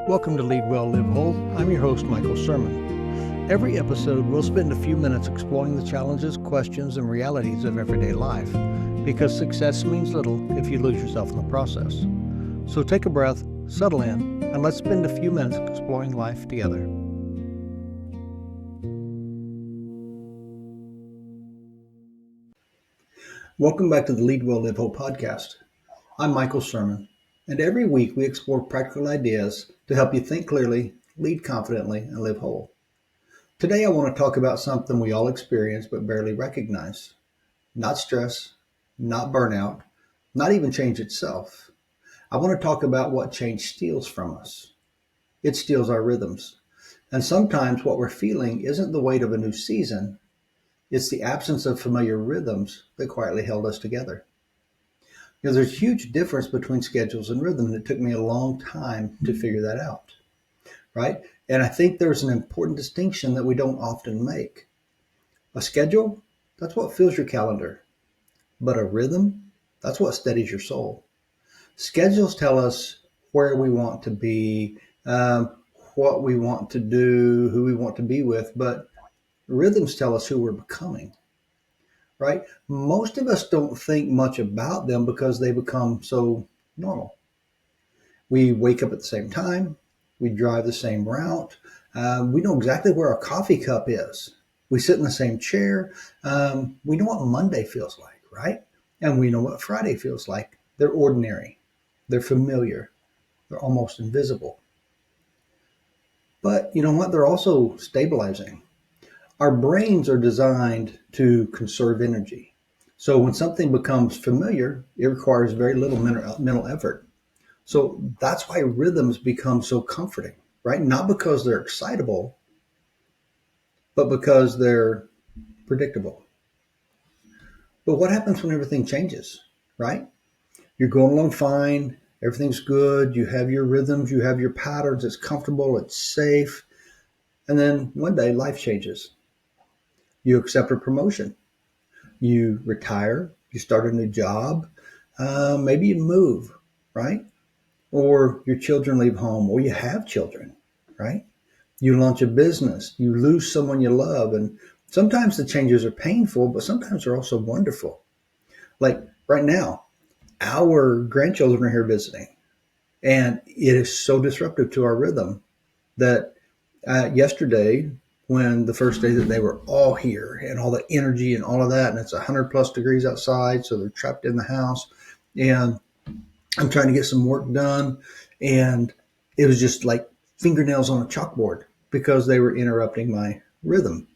Welcome to Lead Well, Live Whole. I'm your host, Michael Sirmon. Every episode, we'll spend a few minutes exploring the challenges, questions, and realities of everyday life, because success means little if you lose yourself in the process. So take a breath, settle in, and let's spend a few minutes exploring life together. Welcome back to the Lead Well, Live Whole podcast. I'm Michael Sirmon, and every week we explore practical ideas to help you think clearly, lead confidently, and live whole. Today I want to talk about something we all experience but barely recognize. Not stress, not burnout, not even change itself. I want to talk about what change steals from us. It steals our rhythms. And sometimes what we're feeling isn't the weight of a new season, it's the absence of familiar rhythms that quietly held us together. There's a huge difference between schedules and rhythm, and it took me a long time to figure that out, right? And I think there's an important distinction that we don't often make. A schedule, that's what fills your calendar. But a rhythm, that's what steadies your soul. Schedules tell us where we want to be, what we want to do, who we want to be with, but rhythms tell us who we're becoming, right? Most of us don't think much about them because they become so normal. We wake up at the same time. We drive the same route. We know exactly where our coffee cup is. We sit in the same chair. We know what Monday feels like, right? And we know what Friday feels like. They're ordinary. They're familiar. They're almost invisible. But you know what? They're also stabilizing. Our brains are designed to conserve energy. So when something becomes familiar, it requires very little mental effort. So that's why rhythms become so comforting, right? Not because they're excitable, but because they're predictable. But what happens when everything changes, right? You're going along fine. Everything's good. You have your rhythms. You have your patterns. It's comfortable. It's safe. And then one day life changes. You accept a promotion. You retire. You start a new job. Maybe you move, right? Or your children leave home, or you have children, right? You launch a business. You lose someone you love. And sometimes the changes are painful, but sometimes they're also wonderful. Like right now, our grandchildren are here visiting, and it is so disruptive to our rhythm that yesterday, when the first day that they were all here and all the energy and all of that, and it's 100 plus degrees outside, so they're trapped in the house, and I'm trying to get some work done, and it was just like fingernails on a chalkboard because they were interrupting my rhythm.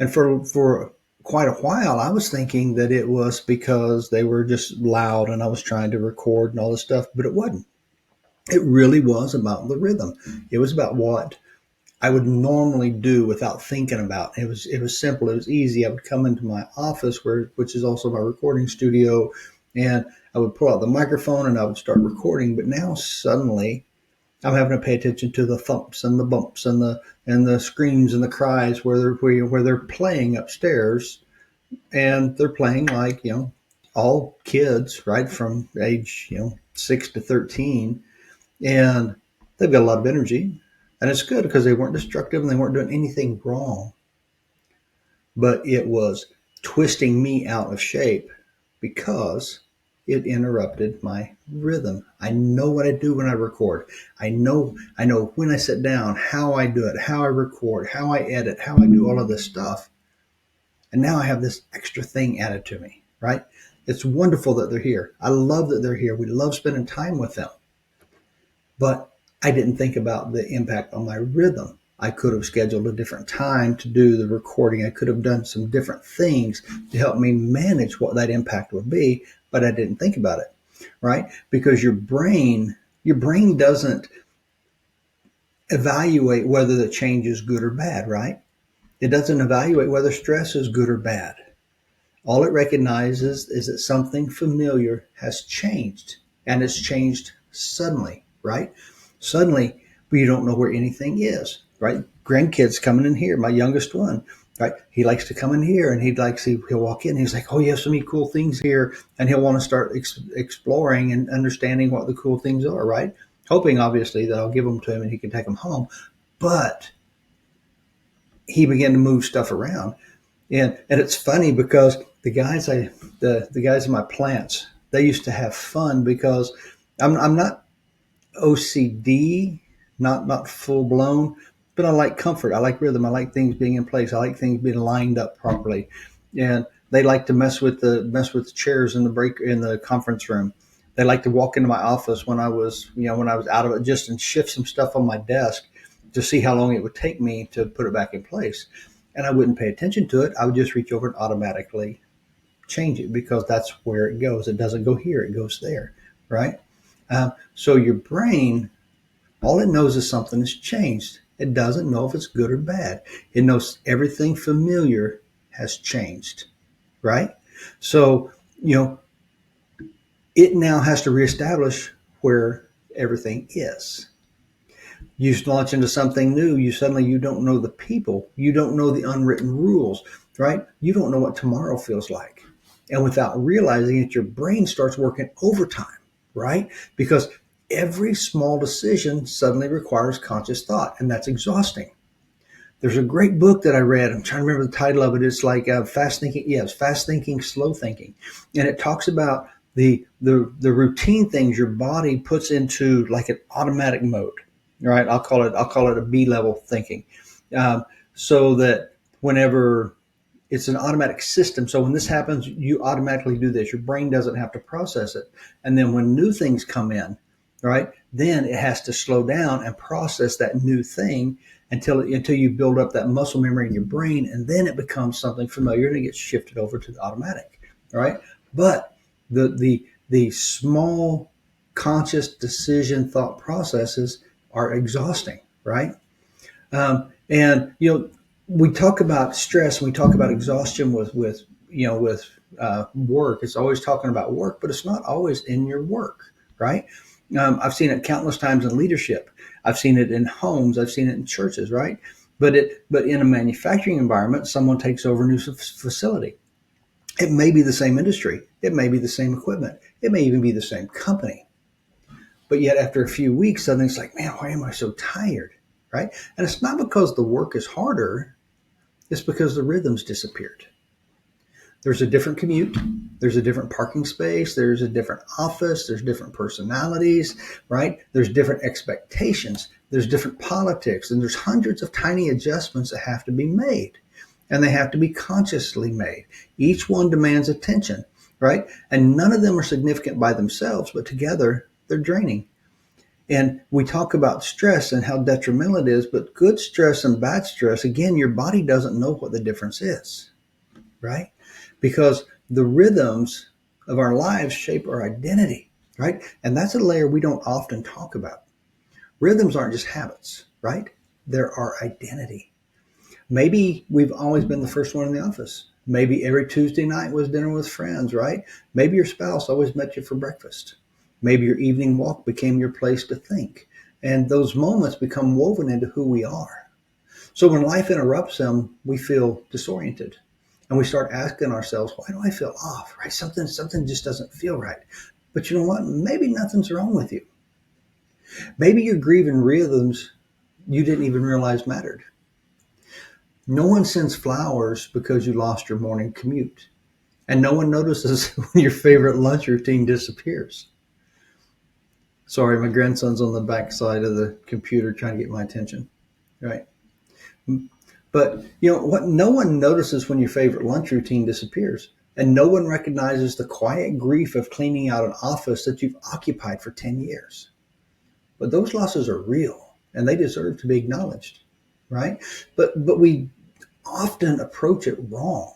And for quite a while, I was thinking that it was because they were just loud and I was trying to record and all this stuff, but it wasn't. It really was about the rhythm. It was about what I would normally do without thinking about. It was simple. It was easy. I would come into my office, which is also my recording studio, and I would pull out the microphone and I would start recording. But now suddenly I'm having to pay attention to the thumps and the bumps and the screams and the cries where they're playing upstairs, and they're playing like all kids, right, from age 6 to 13, and they've got a lot of energy. And it's good because they weren't destructive and they weren't doing anything wrong. But it was twisting me out of shape because it interrupted my rhythm. I know what I do when I record. I know when I sit down, how I do it, how I record, how I edit, how I do all of this stuff. And now I have this extra thing added to me, right? It's wonderful that they're here. I love that they're here. We love spending time with them. But I didn't think about the impact on my rhythm. I could have scheduled a different time to do the recording. I could have done some different things to help me manage what that impact would be, but I didn't think about it, right? Because your brain doesn't evaluate whether the change is good or bad, right? It doesn't evaluate whether stress is good or bad. All it recognizes is that something familiar has changed, and it's changed suddenly, right? Suddenly, we don't know where anything is, right? Grandkids coming in here, my youngest one, right? He likes to come in here and he'll walk in and he's like, oh, you have so many cool things here. And he'll want to start exploring and understanding what the cool things are, right? hoping obviously that I'll give them to him and he can take them home. But he began to move stuff around. And it's funny because the guys in my plants, they used to have fun because I'm not OCD, not full blown, but I like comfort. I like rhythm. I like things being in place. I like things being lined up properly. And they like to mess with the chairs in the conference room. They like to walk into my office when I was out of it, just and shift some stuff on my desk to see how long it would take me to put it back in place. And I wouldn't pay attention to it. I would just reach over and automatically change it because that's where it goes. It doesn't go here, it goes there, right? So your brain, all it knows is something has changed. It doesn't know if it's good or bad. It knows everything familiar has changed, right? So, it now has to reestablish where everything is. You launch into something new, you don't know the people, you don't know the unwritten rules, right? You don't know what tomorrow feels like. And without realizing it, your brain starts working overtime, right? Because every small decision suddenly requires conscious thought, and that's exhausting. There's a great book that I read. I'm trying to remember the title of it. It's like Fast Thinking. Yes, Fast Thinking, Slow Thinking, and it talks about the routine things your body puts into like an automatic mode. Right? I'll call it a B level thinking, so that whenever it's an automatic system. So when this happens, you automatically do this. Your brain doesn't have to process it. And then when new things come in, right, then it has to slow down and process that new thing until you build up that muscle memory in your brain, and then it becomes something familiar and it gets shifted over to the automatic, right? But the small conscious decision thought processes are exhausting, right? And we talk about stress, we talk about exhaustion with work. It's always talking about work, but it's not always in your work, right? I've seen it countless times in leadership. I've seen it in homes. I've seen it in churches, right? But in a manufacturing environment, someone takes over a new facility. It may be the same industry. It may be the same equipment. It may even be the same company. But yet, after a few weeks, suddenly it's like, man, why am I so tired, right? And it's not because the work is harder. It's because the rhythms disappeared. There's a different commute. There's a different parking space. There's a different office. There's different personalities, right? There's different expectations. There's different politics. And there's hundreds of tiny adjustments that have to be made. And they have to be consciously made. Each one demands attention, right? And none of them are significant by themselves, but together they're draining. And we talk about stress and how detrimental it is, but good stress and bad stress, again, your body doesn't know what the difference is, right? Because the rhythms of our lives shape our identity, right? And that's a layer we don't often talk about. Rhythms aren't just habits, right? They're our identity. Maybe we've always been the first one in the office. Maybe every Tuesday night was dinner with friends, right? Maybe your spouse always met you for breakfast. Maybe your evening walk became your place to think. And those moments become woven into who we are. So when life interrupts them, we feel disoriented. And we start asking ourselves, why do I feel off, right? Something just doesn't feel right. But you know what? Maybe nothing's wrong with you. Maybe you're grieving rhythms you didn't even realize mattered. No one sends flowers because you lost your morning commute. And no one notices when your favorite lunch routine disappears. Sorry, my grandson's on the back side of the computer trying to get my attention, right? But you know what? No one notices when your favorite lunch routine disappears. And no one recognizes the quiet grief of cleaning out an office that you've occupied for 10 years. But those losses are real and they deserve to be acknowledged, right? But we often approach it wrong,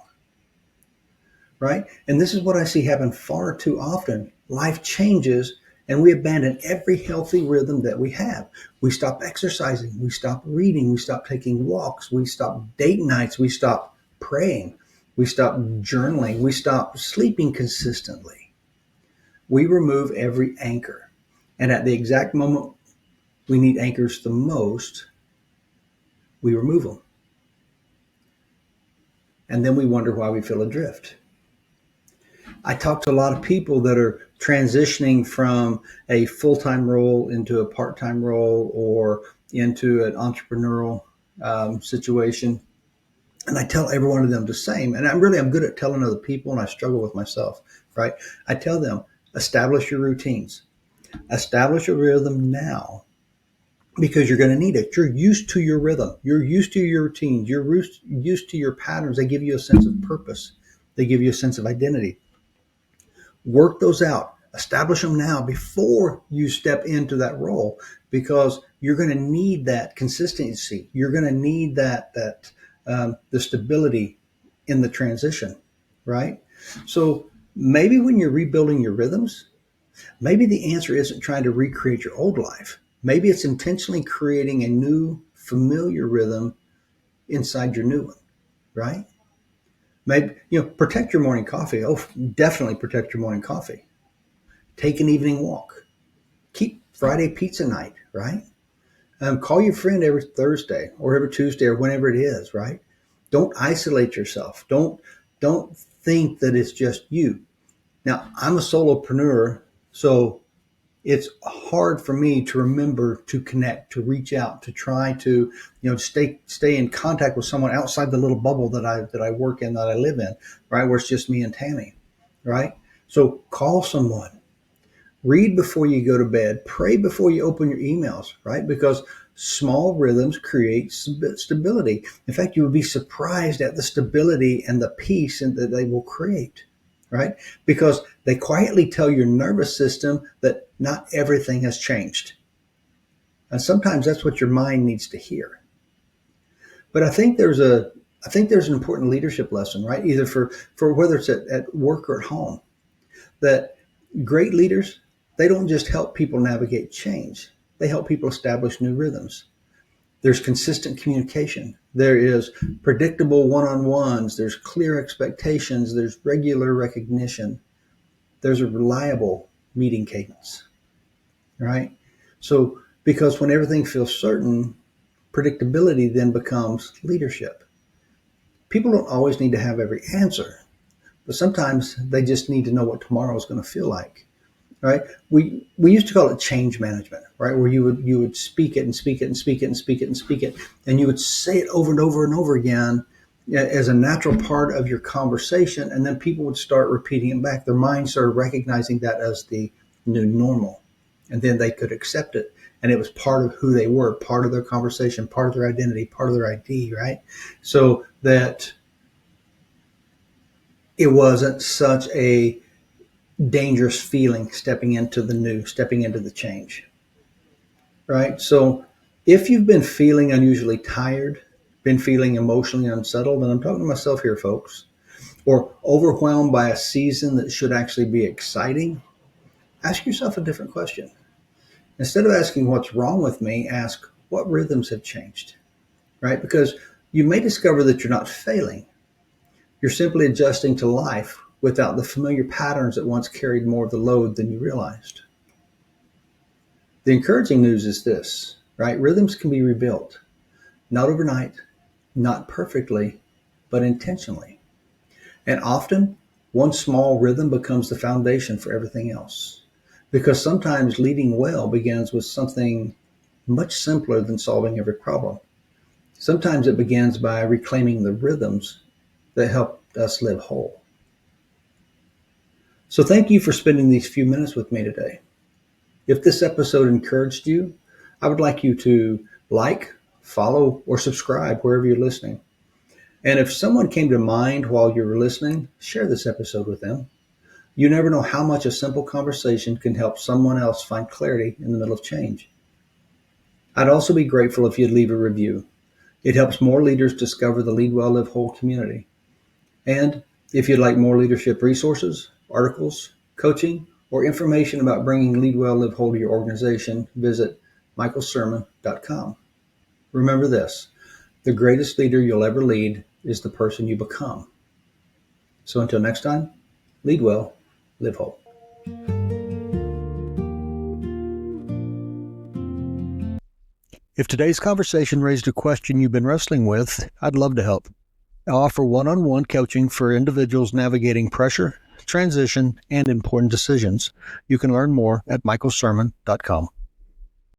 right? And this is what I see happen far too often. Life changes and we abandon every healthy rhythm that we have. We stop exercising, we stop reading, we stop taking walks, we stop date nights, we stop praying, we stop journaling, we stop sleeping consistently. We remove every anchor. And at the exact moment we need anchors the most, we remove them. And then we wonder why we feel adrift. I talk to a lot of people that are transitioning from a full-time role into a part-time role or into an entrepreneurial situation. And I tell every one of them the same. And I'm good at telling other people, and I struggle with myself, right? I tell them, establish your routines, establish a rhythm now, because you're going to need it. You're used to your rhythm. You're used to your routines. You're used to your patterns. They give you a sense of purpose. They give you a sense of identity. Work those out. Establish them now before you step into that role, because you're going to need that consistency. You're going to need the stability in the transition, right? So maybe when you're rebuilding your rhythms, maybe the answer isn't trying to recreate your old life. Maybe it's intentionally creating a new familiar rhythm inside your new one, right? Maybe, protect your morning coffee. Oh, definitely protect your morning coffee. Take an evening walk. Keep Friday pizza night, right? Call your friend every Thursday or every Tuesday or whenever it is, right? Don't isolate yourself. Don't think that it's just you. Now, I'm a solopreneur, so it's hard for me to remember to connect, to reach out, to try to, stay in contact with someone outside the little bubble that I work in, that I live in, right? Where it's just me and Tammy, right? So call someone, read before you go to bed, pray before you open your emails, right? Because small rhythms create stability. In fact, you would be surprised at the stability and the peace that they will create, right? Because they quietly tell your nervous system that not everything has changed. And sometimes that's what your mind needs to hear. But I think there's an important leadership lesson, right? Either for whether it's at work or at home, that great leaders, they don't just help people navigate change. They help people establish new rhythms. There's consistent communication. There is predictable one-on-ones. There's clear expectations. There's regular recognition. There's a reliable meeting cadence, right? So, because when everything feels certain, predictability then becomes leadership. People don't always need to have every answer, but sometimes they just need to know what tomorrow is going to feel like. Right? We used to call it change management, right? Where you would speak it and speak it and speak it and speak it and speak it, and you would say it over and over and over again as a natural part of your conversation, and then people would start repeating it back. Their minds started recognizing that as the new normal, and then they could accept it, and it was part of who they were, part of their conversation, part of their identity, part of their ID, right? So that it wasn't such a dangerous feeling stepping into the new, stepping into the change, right? So if you've been feeling unusually tired, been feeling emotionally unsettled, and I'm talking to myself here, folks, or overwhelmed by a season that should actually be exciting, ask yourself a different question. Instead of asking what's wrong with me, ask what rhythms have changed, right? Because you may discover that you're not failing. You're simply adjusting to life without the familiar patterns that once carried more of the load than you realized. The encouraging news is this, right? Rhythms can be rebuilt, not overnight, not perfectly, but intentionally. And often, one small rhythm becomes the foundation for everything else. Because sometimes leading well begins with something much simpler than solving every problem. Sometimes it begins by reclaiming the rhythms that help us live whole. So thank you for spending these few minutes with me today. If this episode encouraged you, I would like you to like, follow, or subscribe wherever you're listening. And if someone came to mind while you were listening, share this episode with them. You never know how much a simple conversation can help someone else find clarity in the middle of change. I'd also be grateful if you'd leave a review. It helps more leaders discover the Lead Well, Live Whole community. And if you'd like more leadership resources, articles, coaching, or information about bringing Lead Well, Live Whole to your organization, visit michaelsirmon.com. Remember this, the greatest leader you'll ever lead is the person you become. So until next time, lead well, live whole. If today's conversation raised a question you've been wrestling with, I'd love to help. I offer one-on-one coaching for individuals navigating pressure, transition, and important decisions. You can learn more at michaelsirmon.com.